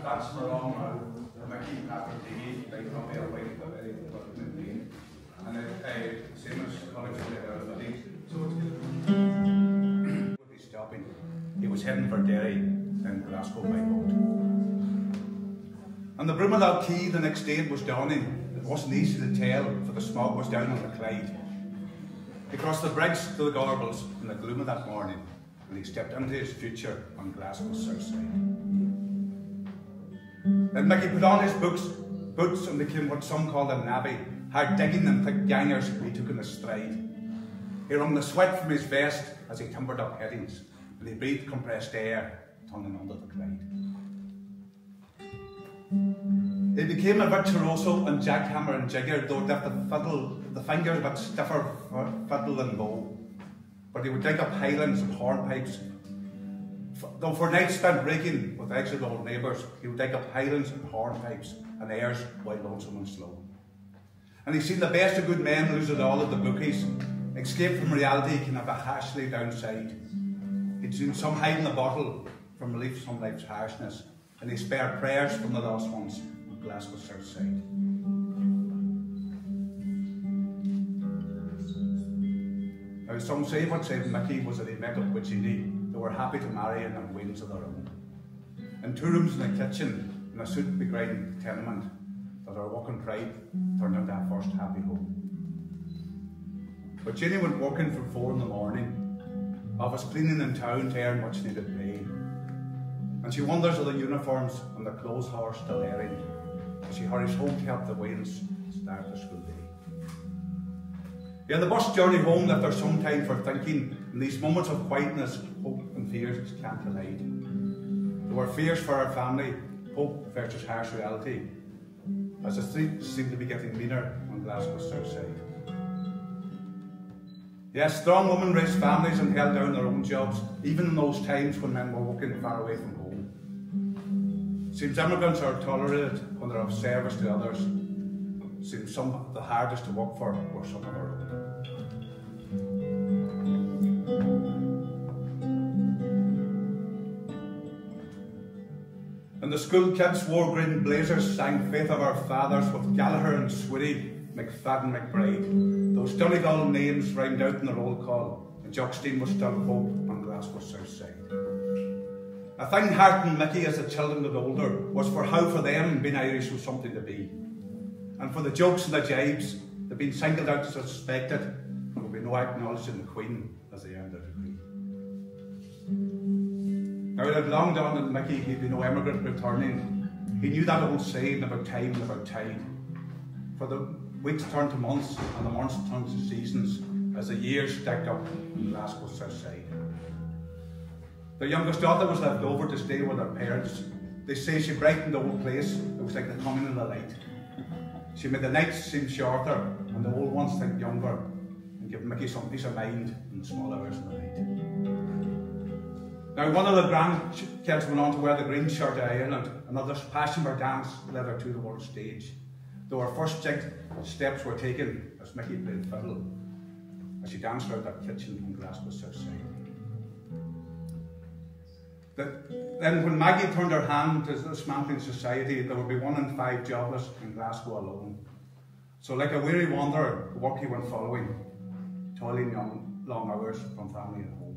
started dancing around now. Mickey, Patrick, Diggy, they come here waiting for very and same as college would be stopping. He was heading for Derry in Glasgow by boat. And the Brumadal Quay the next day it was dawning. It wasn't easy to tell, for the smog was down on the Clyde. He crossed the bridge to the Gorbals in the gloom of that morning, and he stepped into his future on Glasgow's south side. Then Mickey put on his boots and became what some called a navvy, hard digging and thick gangers he took in his stride. He wrung the sweat from his vest as he timbered up headings, and he breathed compressed air, tunnelling under the Clyde. He became a virtuoso and jackhammer and jigger, though it left the fingers a bit stiffer for fiddle than bow. But he would dig up highlands and hornpipes. Though for nights spent raking with exiled old neighbours, he would dig up highlands and hornpipes and airs while lonesome and slow. And he'd seen the best of good men lose it all at the bookies. Escape from reality can have a hashly downside. He'd seen some hiding the bottle from relief from life's harshness, and he spared prayers from the lost ones on Glasgow's south side. Now some say what saved Mickey was that he met up with Jeannie. They were happy to marry and have wings of their own. In 2 rooms and a kitchen, in a soot-begrimed tenement, that our walking pride turned into our first happy home. But Jeannie went working from 4 in the morning, office cleaning in town to earn much needed pay. And she wonders of the uniforms and the clothes horse still airing, as she hurries home to help the Wales start their school day. Yeah, the bus journey home left her some time for thinking in these moments of quietness, hope and fears can't collide. There were fears for our family, hope versus harsh reality, as the streets seemed to be getting meaner on Glasgow's south side. Yes, strong women raised families and held down their own jobs, even in those times when men were working far away from home. Seems immigrants are tolerated when they're of service to others. Seems some of the hardest to work for were some of our own. And the school kids wore green blazers, sang Faith of Our Fathers with Gallagher and Switty, McFadden, McBride. Those Donegal names rhymed out in the roll call, and Jockstein was still hope on Glasgow's south side. A thing heartened Mickey as the children got older was for how for them being Irish was something to be. And for the jokes and the jibes, they'd been singled out as suspected, and there would be no acknowledging the Queen as they earned their degree. Now it had long dawned on Mickey he'd be no emigrant returning. He knew that old saying about time and about tide. For the weeks turned to months, and the months turned to seasons, as the years stacked up on Glasgow's south side. Their youngest daughter was left over to stay with her parents. They say she brightened the old place. It was like the coming of the light. She made the nights seem shorter and the old ones think younger, and give Mickey some peace of mind in the small hours of the night. Now one of the grandkids went on to wear the green shirt to Ireland. Another's passion for dance led her to the world stage. Though her first steps were taken as Mickey played fiddle, as she danced around that kitchen in Glasgow's south side. Then when Maggie turned her hand to dismantling society, there would be 1 in 5 jobless in Glasgow alone. So like a weary wanderer, the work he went following, toiling long hours from family and home.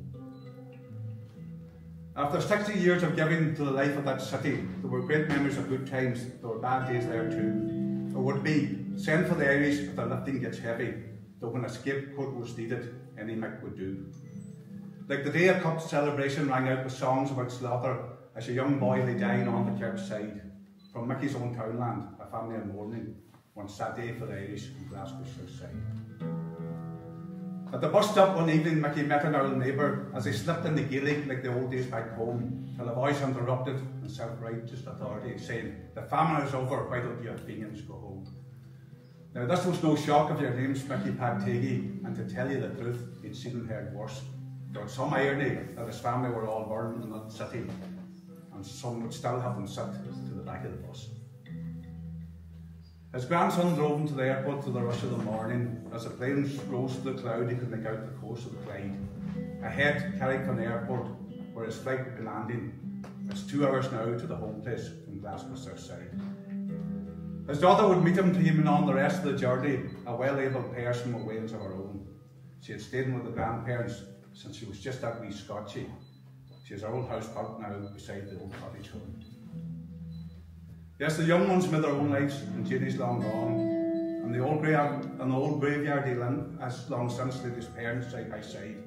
After 60 years of giving to the life of that city, there were great memories of good times. There were bad days there too. There would be send for the Irish if the lifting gets heavy, though when a scapegoat was needed, any Mick would do. Like the day of Cup celebration rang out with songs about slaughter as a young boy lay dying on the curbside. From Mickey's own townland, a family in mourning, one sad day for the Irish in Glasgow's south side. At the bus stop one evening, Mickey met an old neighbour as they slipped in the Gaelic like the old days back home, till a voice interrupted in self-righteous authority, saying, "The famine is over, why don't you Athenians go home?" Now this was no shock if your name's Mickey Pagtegi, and to tell you the truth, he'd seen and heard worse. There was some irony that his family were all burned in that city, and some would still have them sit to the back of the bus. His grandson drove him to the airport to the rush of the morning. As the planes rose to the cloud, he could make out the coast of the Clyde. Ahead, carried from the airport, where his flight would be landing. It's 2 hours now to the home place from Glasgow south side. His daughter would meet him to him on the rest of the journey, a well-able person with ways of her own. She had stayed with the grandparents since she was just that wee Scotchie. She has her old house built now beside the old cottage home. Yes, the young ones made their own lives, and Jeannie's long gone. And the old graveyard he has long since laid his parents side by side.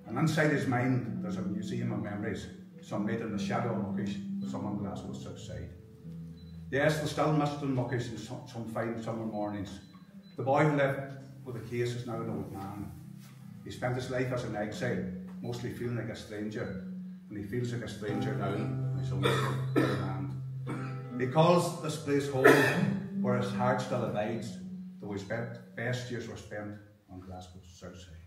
And inside his mind, there's a museum of memories, some made in the shadow of Muckish, some on Glasgow south side. Yes, there's still mist and Muckish in some fine summer mornings. The boy who left with the case is now an old man. He spent his life as an exile, mostly feeling like a stranger, and he feels like a stranger now in his own land. He calls this place home, where his heart still abides, though his best years were spent on Glasgow's south side.